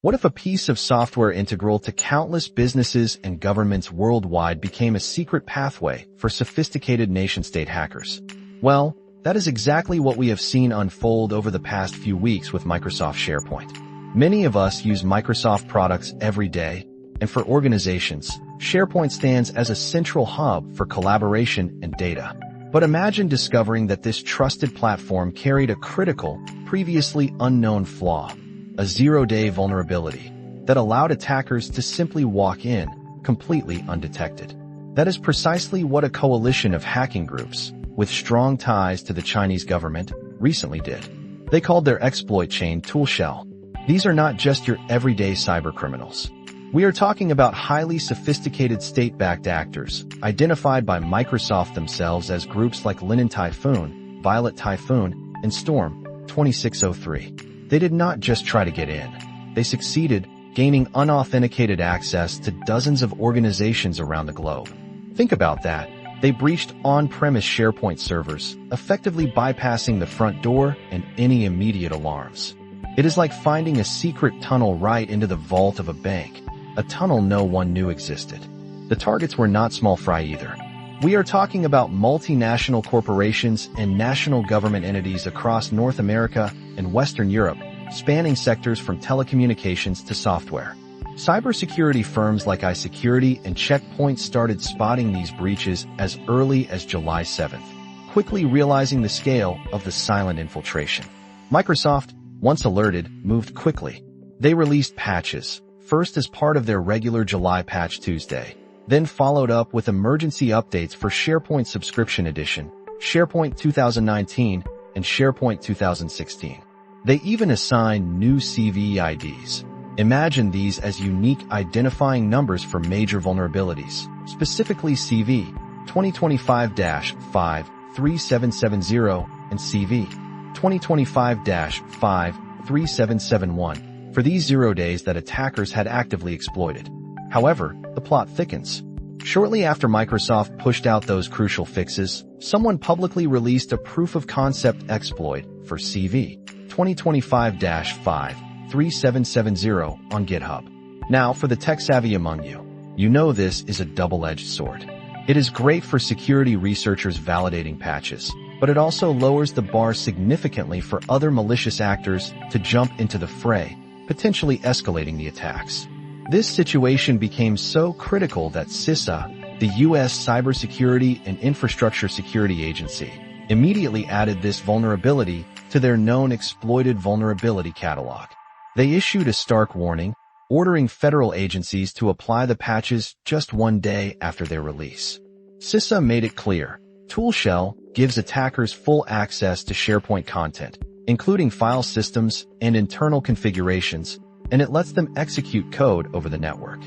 What if a piece of software integral to countless businesses and governments worldwide became a secret pathway for sophisticated nation-state hackers? Well, that is exactly what we have seen unfold over the past few weeks with Microsoft SharePoint. Many of us use Microsoft products every day, and for organizations, SharePoint stands as a central hub for collaboration and data. But imagine discovering that this trusted platform carried a critical, previously unknown flaw, a zero-day vulnerability that allowed attackers to simply walk in, completely undetected. That is precisely what a coalition of hacking groups, with strong ties to the Chinese government, recently did. They called their exploit chain ToolShell. These are not just your everyday cybercriminals. We are talking about highly sophisticated state-backed actors, identified by Microsoft themselves as groups like Linen Typhoon, Violet Typhoon, and Storm 2603. They did not just try to get in. They succeeded, gaining unauthenticated access to dozens of organizations around the globe. Think about that. They breached on-premise SharePoint servers, effectively bypassing the front door and any immediate alarms. It is like finding a secret tunnel right into the vault of a bank, a tunnel no one knew existed. The targets were not small fry either. We are talking about multinational corporations and national government entities across North America and Western Europe, spanning sectors from telecommunications to software. Cybersecurity firms like iSecurity and Check Point started spotting these breaches as early as July 7th, quickly realizing the scale of the silent infiltration. Microsoft, once alerted, moved quickly. They released patches, first as part of their regular July Patch Tuesday, then followed up with emergency updates for SharePoint Subscription Edition, SharePoint 2019, and SharePoint 2016. They even assigned new CV IDs. Imagine these as unique identifying numbers for major vulnerabilities, specifically CV 2025-53770 and CV 2025-53771 for these 0 days that attackers had actively exploited. However, the plot thickens. Shortly after Microsoft pushed out those crucial fixes, someone publicly released a proof-of-concept exploit for CV 2025-53770 on GitHub. Now, for the tech-savvy among you, you know this is a double-edged sword. It is great for security researchers validating patches, but it also lowers the bar significantly for other malicious actors to jump into the fray, potentially escalating the attacks. This situation became so critical that CISA, the U.S. Cybersecurity and Infrastructure Security Agency, immediately added this vulnerability to their known exploited vulnerability catalog. They issued a stark warning, ordering federal agencies to apply the patches just 1 day after their release. CISA made it clear, ToolShell gives attackers full access to SharePoint content, including file systems and internal configurations, and it lets them execute code over the network.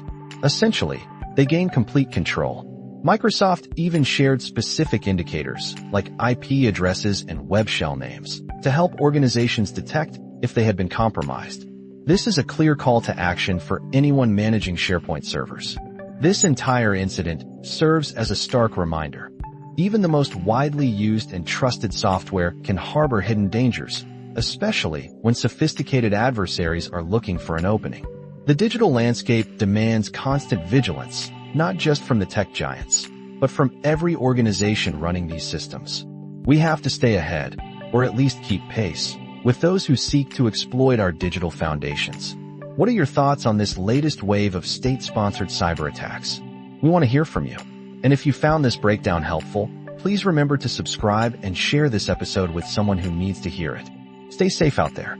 Essentially, they gain complete control. Microsoft even shared specific indicators, like IP addresses and web shell names, to help organizations detect if they had been compromised. This is a clear call to action for anyone managing SharePoint servers. This entire incident serves as a stark reminder. Even the most widely used and trusted software can harbor hidden dangers, especially when sophisticated adversaries are looking for an opening. The digital landscape demands constant vigilance, not just from the tech giants, but from every organization running these systems. We have to stay ahead, or at least keep pace, with those who seek to exploit our digital foundations. What are your thoughts on this latest wave of state-sponsored cyber attacks? We want to hear from you. And if you found this breakdown helpful, please remember to subscribe and share this episode with someone who needs to hear it. Stay safe out there.